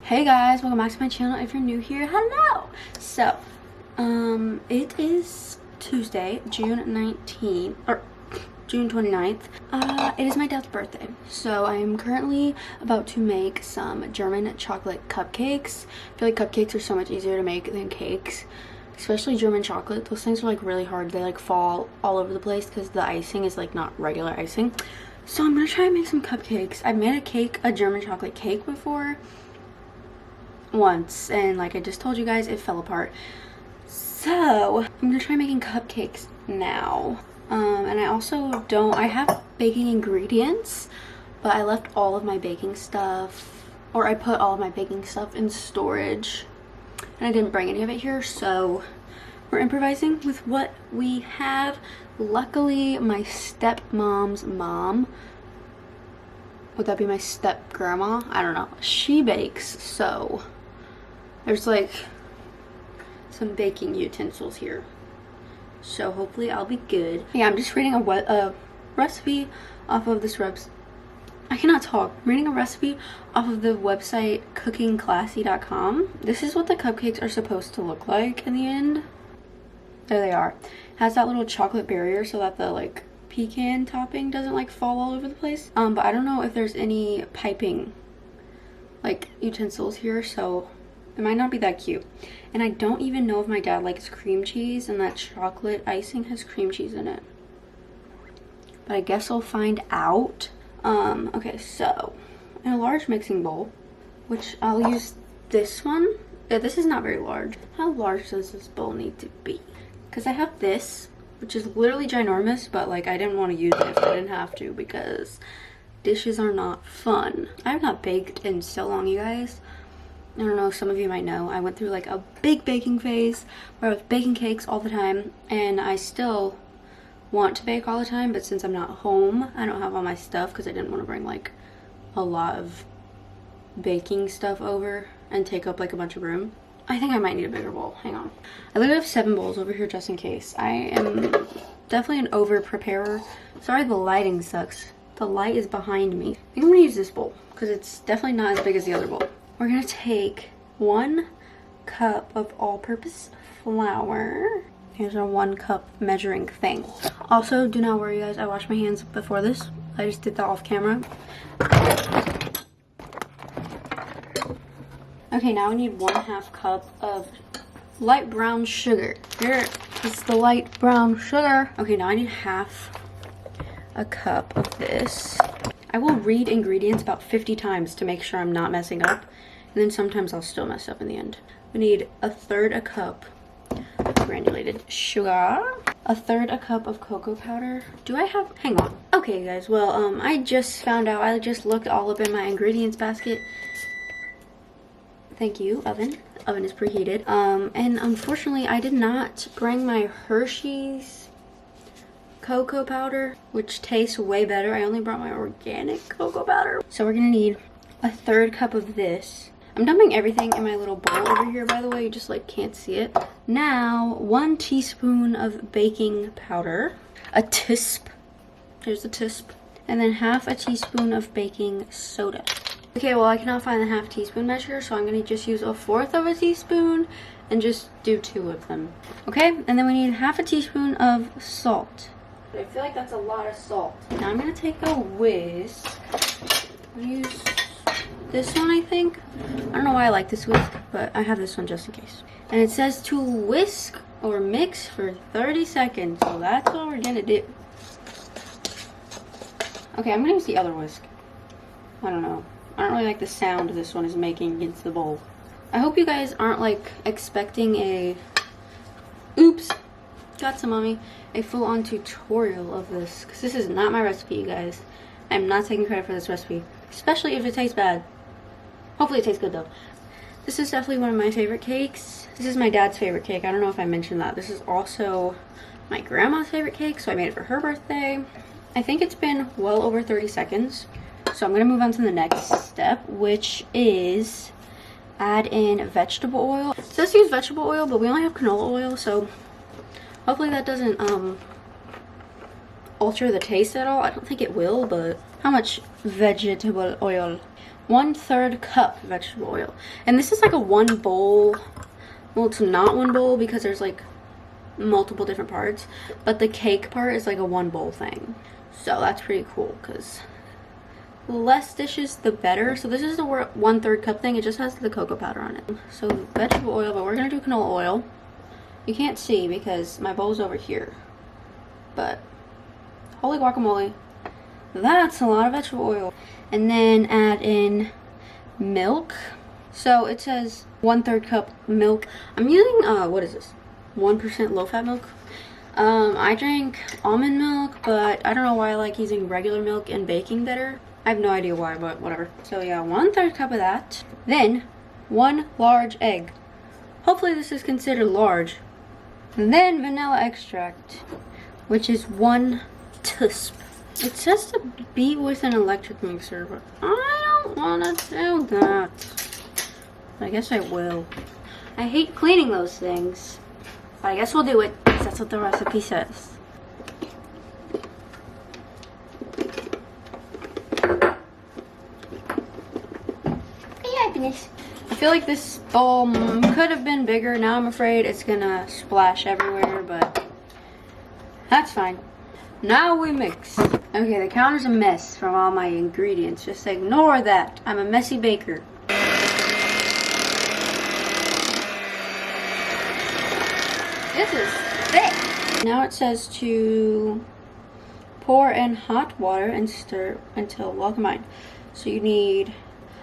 Hey guys, welcome back to my channel. If you're new here, hello. So it is Tuesday, June 19th or June 29th. It is my dad's birthday, so I am currently about to make some German chocolate cupcakes. I feel like cupcakes are so much easier to make than cakes, especially German chocolate. Those things are like really hard. They like fall all over the place because the icing is like not regular icing. So I'm gonna try and make some cupcakes. I've made a German chocolate cake before once, and like I just told you guys, it fell apart. So I'm gonna try making cupcakes now. And I have baking ingredients, but I left all of my baking stuff, or I put all of my baking stuff in storage and I didn't bring any of it here, so we're improvising with what we have. Luckily, my stepmom's mom, would that be my step grandma? I don't know. She bakes, so there's like some baking utensils here. So hopefully I'll be good. Yeah, I'm just reading a recipe off of this I cannot talk. I'm reading a recipe off of the website cookingclassy.com. This is what the cupcakes are supposed to look like in the end. There they are. It has that little chocolate barrier so that the like pecan topping doesn't like fall all over the place. But I don't know if there's any piping like utensils here, so it might not be that cute. And I don't even know if my dad likes cream cheese, and that chocolate icing has cream cheese in it. But I guess I'll find out. Okay, so in a large mixing bowl, which I'll use this one. Yeah, this is not very large. How large does this bowl need to be? Because I have this, which is literally ginormous, but like I didn't want to use it if I didn't have to, because dishes are not fun. I have not baked in so long, you guys. I don't know, some of you might know, I went through like a big baking phase where I was baking cakes all the time, and I still want to bake all the time, but since I'm not home, I don't have all my stuff because I didn't want to bring like a lot of baking stuff over and take up like a bunch of room. I think I might need a bigger bowl. Hang on. I literally have 7 bowls over here just in case. I am definitely an over preparer. Sorry the lighting sucks. The light is behind me. I think I'm gonna use this bowl because it's definitely not as big as the other bowl. We're gonna take 1 cup of all-purpose flour. Here's our 1 cup measuring thing. Also, do not worry guys, I washed my hands before this. I just did that off camera. Okay, now we need 1/2 cup of light brown sugar. Here is the light brown sugar. Okay, now I need 1/2 cup of this. I will read ingredients about 50 times to make sure I'm not messing up, and then sometimes I'll still mess up in the end. We need 1/3 cup granulated sugar, 1/3 cup of cocoa powder. Hang on. Okay guys, well I just found out, I just looked all up in my ingredients basket. Thank you, oven. Oven is preheated. And unfortunately I did not bring my Hershey's cocoa powder, which tastes way better. I only brought my organic cocoa powder. So we're gonna need 1/3 cup of this. I'm dumping everything in my little bowl over here, by the way. You just like can't see it. Now 1 teaspoon of baking powder, a tisp. Here's the tisp. And then 1/2 teaspoon of baking soda. Okay, well I cannot find the 1/2 teaspoon measure, so I'm gonna just use 1/4 teaspoon and just do 2 of them. Okay, and then we need 1/2 teaspoon of salt. I feel like that's a lot of salt. Now I'm gonna take a whisk. I'm gonna use this one, I think. I don't know why I like this whisk, but I have this one just in case. And it says to whisk or mix for 30 seconds, so that's what we're gonna do. Okay, I'm gonna use the other whisk. I don't know. I don't really like the sound this one is making against the bowl. I hope you guys aren't like expecting oops, got some on me, a full-on tutorial of this, because this is not my recipe, you guys. I'm not taking credit for this recipe, especially if it tastes bad. Hopefully it tastes good though. This is definitely one of my favorite cakes. This is my dad's favorite cake. I don't know if I mentioned that. This is also my grandma's favorite cake, so I made it for her birthday. I think it's been well over 30 seconds. So I'm gonna move on to the next step, which is add in vegetable oil. It says to use vegetable oil, but we only have canola oil, so hopefully that doesn't alter the taste at all. I don't think it will, but how much vegetable oil? 1/3 cup vegetable oil. And this is like a 1 bowl. Well, it's not 1 bowl because there's like multiple different parts, but the cake part is like a 1 bowl thing. So that's pretty cool because the less dishes the better. So this is the 1/3 cup thing. It just has the cocoa powder on it. So vegetable oil, but we're gonna do canola oil. You can't see because my bowl's over here, but holy guacamole, that's a lot of vegetable oil. And then add in milk. So it says 1/3 cup milk. I'm using what is this, 1% low-fat milk. I drink almond milk, but I don't know why I like using regular milk in baking better. I have no idea why, but whatever. So yeah, 1/3 cup of that. Then 1 large egg. Hopefully this is considered large. And then vanilla extract, which is 1 teaspoon. It says to beat with an electric mixer, but I don't want to do that. I guess I will. I hate cleaning those things, but I guess we'll do it because that's what the recipe says. I feel like this bowl could have been bigger. Now I'm afraid it's gonna splash everywhere, but that's fine. Now we mix. Okay, the counter's a mess from all my ingredients. Just ignore that. I'm a messy baker. This is thick. Now it says to pour in hot water and stir until well combined. So you need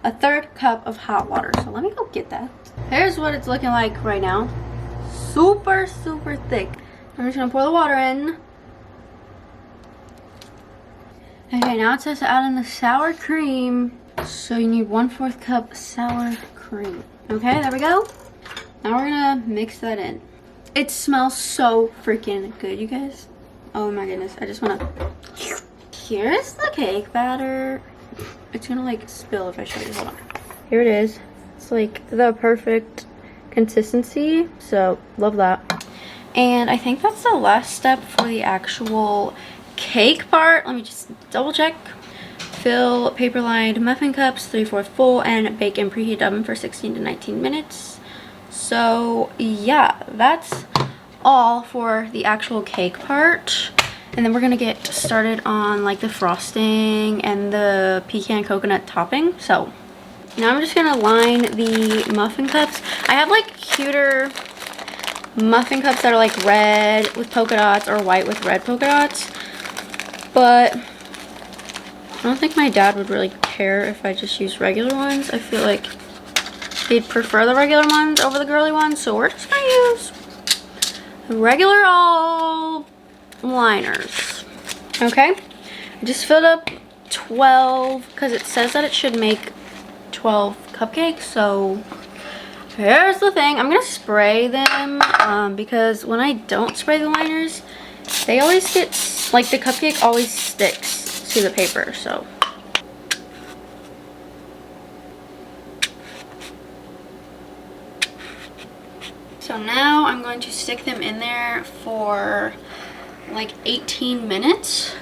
1/3 cup of hot water. So let me go get that. Here's what it's looking like right now. Super, super thick. I'm just gonna pour the water in. Okay, now it says to add in the sour cream. So you need 1/4 cup sour cream. Okay, there we go. Now we're gonna mix that in. It smells so freaking good, you guys. Oh my goodness, I just wanna. Here's the cake batter. It's gonna like spill if I show you. Hold on. Here it is. It's like the perfect consistency. So love that. And I think that's the last step for the actual cake part. Let me just double check. Fill paper lined muffin cups 3/4 full and bake in preheated oven for 16 to 19 minutes. So yeah, that's all for the actual cake part. And then we're gonna get started on like the frosting and the pecan coconut topping. So now I'm just gonna line the muffin cups. I have like cuter muffin cups that are like red with polka dots or white with red polka dots, but I don't think my dad would really care if I just use regular ones. I feel like he'd prefer the regular ones over the girly ones, so we're just gonna use regular all liners. Okay, I just filled up 12 because it says that it should make 12 cupcakes. So here's the thing, I'm gonna spray them because when I don't spray the liners, they always get, like the cupcake always sticks to the paper. So now I'm going to stick them in there for like 18 minutes.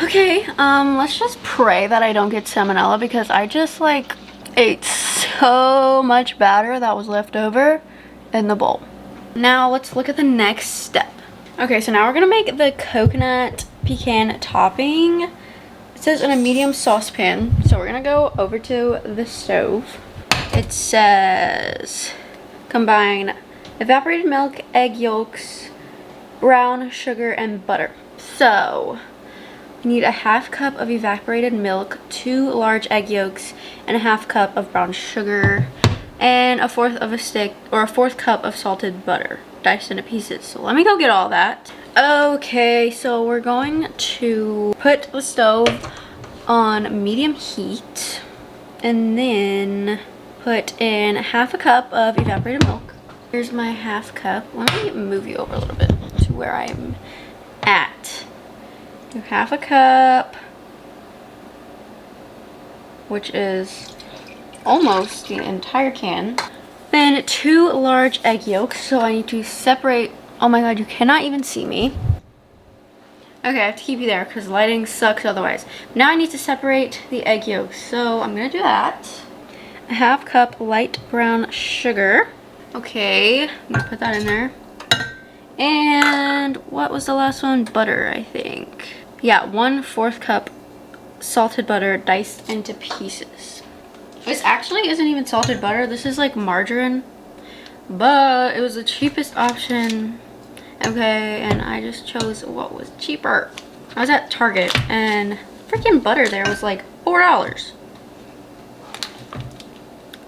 Okay, let's just pray that I don't get salmonella because I just like ate so much batter that was left over in the bowl. Now let's look at the next step. Okay, so now we're gonna make the coconut pecan topping. It says in a medium saucepan, so we're gonna go over to the stove. It says combine evaporated milk, egg yolks, brown sugar, and butter. So you need a 1/2 cup of evaporated milk, 2 large egg yolks, and a 1/2 cup of brown sugar, and a 1/4 cup of salted butter diced into pieces. So let me go get all that. Okay, so we're going to put the stove on medium heat and then put in 1/2 cup of evaporated milk. Here's my 1/2 cup. Let me move you over a little bit to where I'm at. Do 1/2 cup, which is almost the entire can. Then 2 large egg yolks. So I need to separate. Oh my god, you cannot even see me. Okay, I have to keep you there because lighting sucks otherwise. Now I need to separate the egg yolks, so I'm gonna do that. A half cup light brown sugar. Okay, I'm gonna put that in there. And what was the last one? Butter, I think. Yeah, 1/4 cup salted butter diced into pieces. This actually isn't even salted butter. This is like margarine, but it was the cheapest option. Okay, and I just chose what was cheaper. I was at Target and freaking butter there was like $4.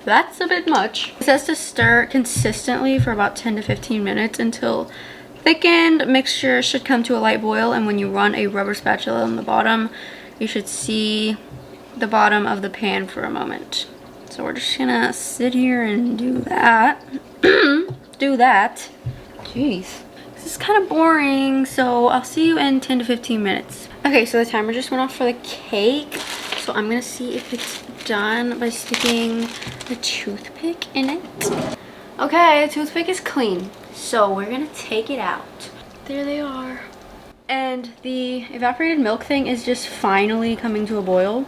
That's a bit much. It says to stir consistently for about 10 to 15 minutes until thickened mixture should come to a light boil, and when you run a rubber spatula on the bottom, you should see the bottom of the pan for a moment. So we're just gonna sit here and do that. Do that. Jeez. This is kind of boring, so I'll see you in 10 to 15 minutes. Okay, so the timer just went off for the cake. So I'm gonna see if it's done by sticking a toothpick in it. Okay, the toothpick is clean. So we're gonna take it out. There they are. And the evaporated milk thing is just finally coming to a boil.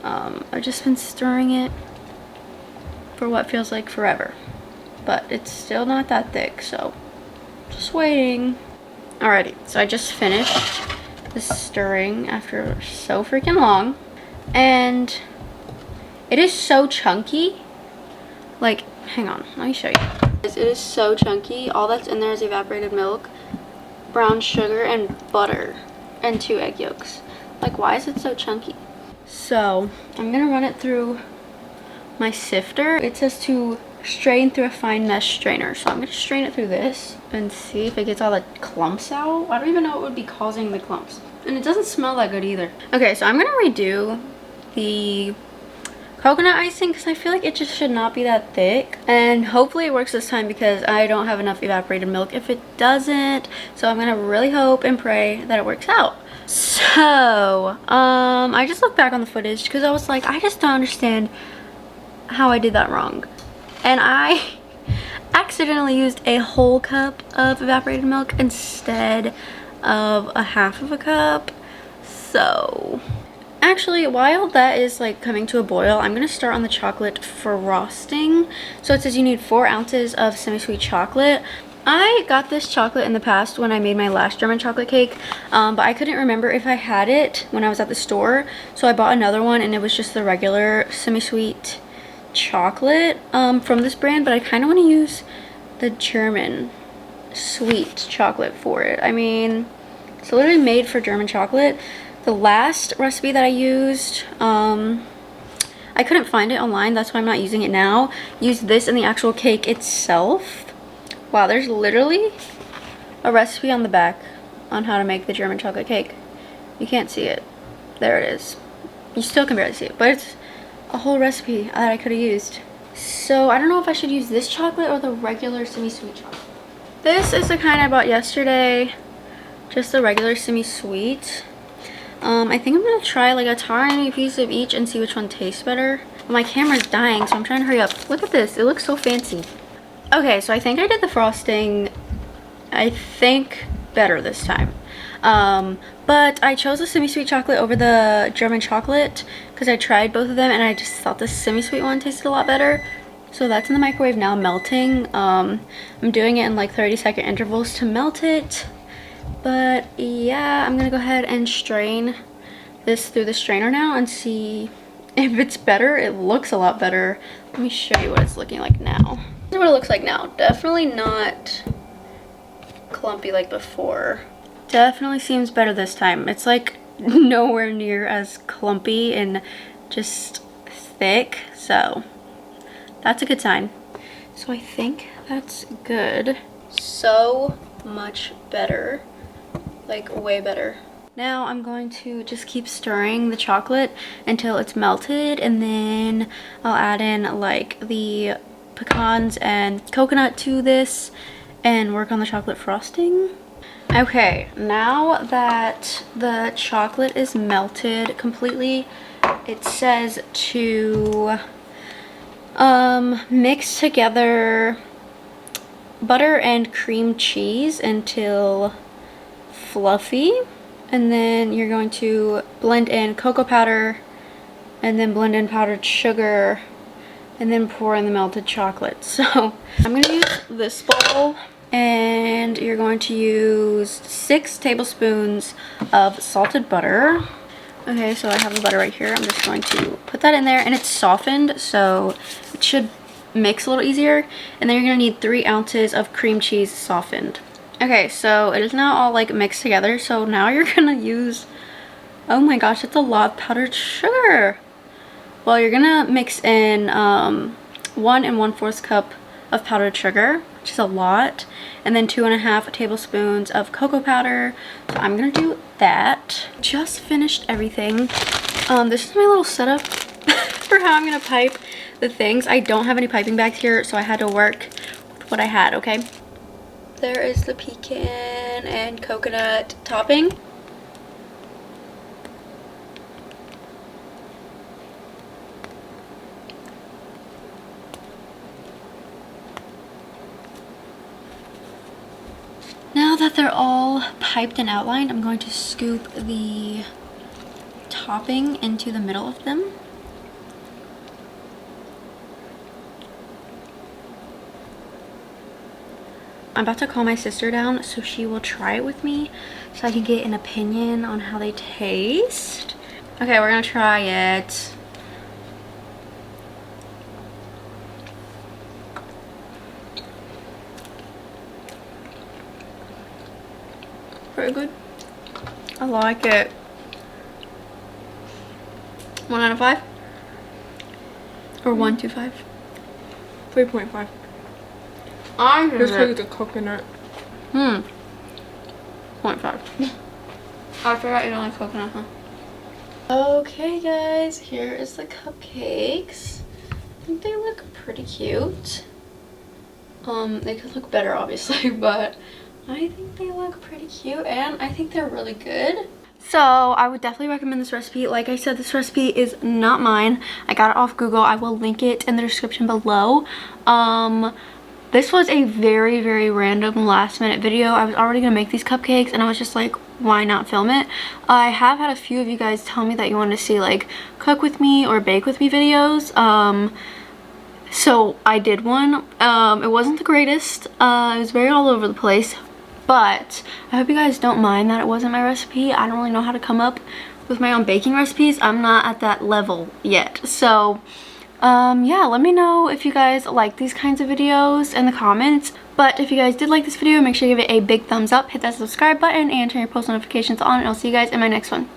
I've just been stirring it for what feels like forever. But it's still not that thick, so just waiting. Alrighty, so I just finished the stirring after so freaking long. And it is so chunky. Like, hang on, let me show you. It is so chunky. All that's in there is evaporated milk, brown sugar, and butter, and 2 egg yolks. Like, why is it so chunky? So I'm gonna run it through my sifter. It says to strain through a fine mesh strainer, so I'm gonna strain it through this and see if it gets all the clumps out. I don't even know what would be causing the clumps, and it doesn't smell that good either. Okay, so I'm gonna redo the coconut icing because I feel like it just should not be that thick, and hopefully it works this time because I don't have enough evaporated milk if it doesn't. So I'm gonna really hope and pray that it works out. So I just looked back on the footage because I was like, I just don't understand how I did that wrong, and I accidentally used a whole cup of evaporated milk instead of a half of a cup. So actually, while that is like coming to a boil, I'm gonna start on the chocolate frosting. So it says you need 4 ounces of semi-sweet chocolate. I got this chocolate in the past when I made my last German chocolate cake, but I couldn't remember if I had it when I was at the store, so I bought another one, and it was just the regular semi-sweet chocolate from this brand, but I kind of want to use the German sweet chocolate for it. I mean, it's literally made for German chocolate. The last recipe that I used, I couldn't find it online, that's why I'm not using it now. Use this in the actual cake itself. Wow, there's literally a recipe on the back on how to make the German chocolate cake. You can't see it. There it is. You still can barely see it, but it's a whole recipe that I could have used. So I don't know if I should use this chocolate or the regular semi-sweet chocolate. This is the kind I bought yesterday, just the regular semi-sweet. I think I'm gonna try like a tiny piece of each and see which one tastes better. My camera's dying, so I'm trying to hurry up. Look at this, it looks so fancy. Okay, so I think I did the frosting, I think, better this time. But I chose the semi-sweet chocolate over the German chocolate because I tried both of them and I just thought the semi-sweet one tasted a lot better. So that's in the microwave now melting. I'm doing it in like 30-second intervals to melt it. But yeah, I'm gonna go ahead and strain this through the strainer now and see if it's better. It looks a lot better. Let me show you what it's looking like now. This is what it looks like now. Definitely not clumpy like before. Definitely seems better this time. It's like nowhere near as clumpy and just thick, so that's a good sign. So I think that's good. So much better, like way better. Now I'm going to just keep stirring the chocolate until it's melted, and then I'll add in like the pecans and coconut to this and work on the chocolate frosting. Okay, now that the chocolate is melted completely, it says to mix together butter and cream cheese until fluffy. And then you're going to blend in cocoa powder and then blend in powdered sugar and then pour in the melted chocolate. So I'm going to use this bowl, and you're going to use 6 tablespoons of salted butter. Okay, so I have the butter right here. I'm just going to put that in there, and it's softened, so it should mix a little easier. And then you're going to need 3 ounces of cream cheese softened. Okay, so it is now all like mixed together. So now you're going to use, oh my gosh, that's a lot of powdered sugar. Well, you're gonna mix in 1 1/4 cup of powdered sugar, which is a lot, and then 2.5 tablespoons of cocoa powder. So I'm gonna do that. Just finished everything. This is my little setup for how I'm gonna pipe the things. I don't have any piping bags here, so I had to work with what I had, okay? There is the pecan and coconut topping. Now that they're all piped and outlined, I'm going to scoop the topping into the middle of them. I'm about to call my sister down so she will try it with me so I can get an opinion on how they taste. Okay, we're gonna try it. Very good. I like it. 1 out of 5? Or 1 to 5? 3.5. I just because it's a coconut. 0.5. I forgot you don't like coconut, huh? Okay, guys, here is the cupcakes. I think they look pretty cute. They could look better, obviously, but I think they look pretty cute, and I think they're really good. So I would definitely recommend this recipe. Like I said, this recipe is not mine. I got it off Google. I will link it in the description below. This was a very, very random last minute video. I was already gonna make these cupcakes, and I was just like, why not film it? I have had a few of you guys tell me that you wanted to see like cook with me or bake with me videos. So I did one. It wasn't the greatest. It was very all over the place. But I hope you guys don't mind that it wasn't my recipe. I don't really know how to come up with my own baking recipes. I'm not at that level yet. So yeah, let me know if you guys like these kinds of videos in the comments. But if you guys did like this video, make sure you give it a big thumbs up, hit that subscribe button, and turn your post notifications on, and I'll see you guys in my next one.